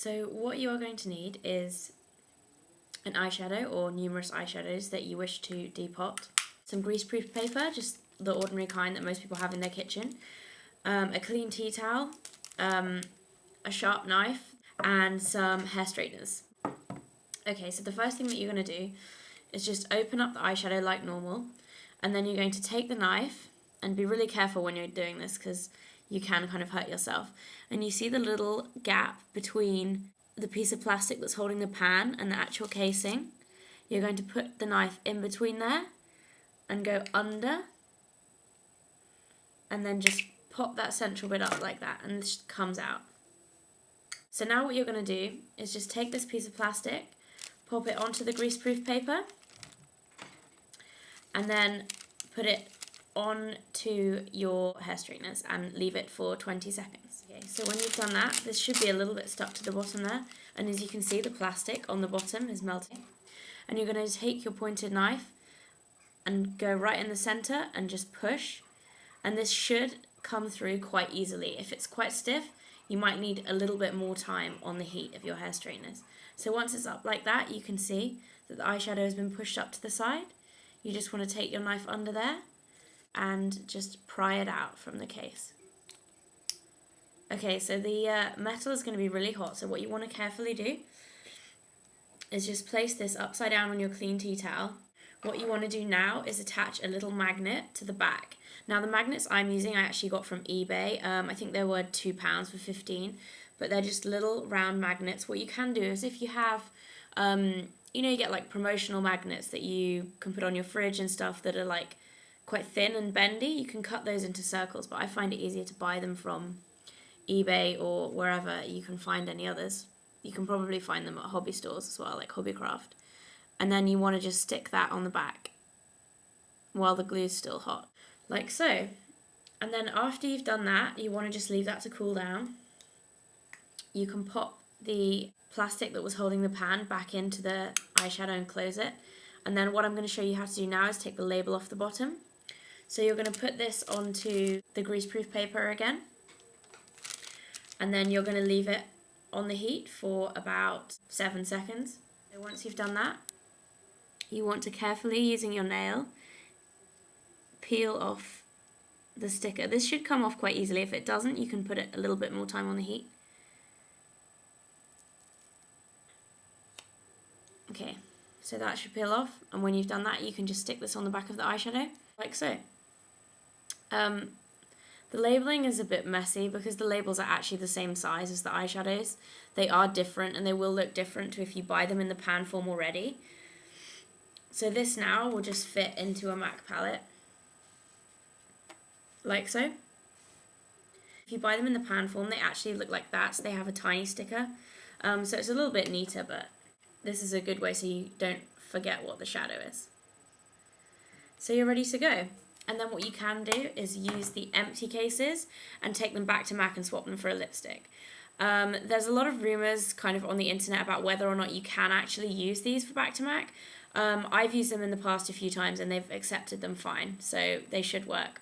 So what you are going to need is an eyeshadow or numerous eyeshadows that you wish to depot, some greaseproof paper, just the ordinary kind that most people have in their kitchen, a clean tea towel, a sharp knife, and some hair straighteners. Okay, so the first thing that you're going to do is just open up the eyeshadow like normal, and then you're going to take the knife, and be really careful when you're doing this because you can kind of hurt yourself. And you see the little gap between the piece of plastic that's holding the pan and the actual casing. You're going to put the knife in between there and go under, and then just pop that central bit up like that, and this comes out. So now what you're going to do is just take this piece of plastic, pop it onto the greaseproof paper, and then put it onto your hair straighteners and leave it for 20 seconds. Okay, so when you've done that, this should be a little bit stuck to the bottom there, and as you can see, the plastic on the bottom is melting. And you're going to take your pointed knife and go right in the center and just push, and this should come through quite easily. If it's quite stiff, you might need a little bit more time on the heat of your hair straighteners. So once it's up like that, you can see that the eyeshadow has been pushed up to the side. You just want to take your knife under there and just pry it out from the case. Okay, so the metal is going to be really hot, so what you want to carefully do is just place this upside down on your clean tea towel. What you want to do now is attach a little magnet to the back. Now the magnets I'm using I actually got from eBay. I think they were £2 for 15, but they're just little round magnets. What you can do is if you have, you get like promotional magnets that you can put on your fridge and stuff that are like quite thin and bendy, you can cut those into circles, but I find it easier to buy them from eBay or wherever you can find any others. You can probably find them at hobby stores as well, like Hobbycraft. And then you want to just stick that on the back while the glue's still hot, like so. And then after you've done that, you want to just leave that to cool down. You can pop the plastic that was holding the pan back into the eyeshadow and close it. And then what I'm going to show you how to do now is take the label off the bottom. So you're going to put this onto the greaseproof paper again, and then you're going to leave it on the heat for about 7 seconds. So once you've done that, you want to carefully, using your nail, peel off the sticker. This should come off quite easily. If it doesn't, you can put it a little bit more time on the heat. Okay, so that should peel off, and when you've done that, you can just stick this on the back of the eyeshadow, like so. The labelling is a bit messy because the labels are actually the same size as the eyeshadows. They are different, and they will look different to if you buy them in the pan form already. So this now will just fit into a MAC palette, like so. If you buy them in the pan form, they actually look like that, so they have a tiny sticker. So it's a little bit neater, but this is a good way so you don't forget what the shadow is. So you're ready to go. And then what you can do is use the empty cases and take them back to MAC and swap them for a lipstick. There's a lot of rumours kind of on the internet about whether or not you can actually use these for back to MAC. I've used them in the past a few times and they've accepted them fine, so they should work.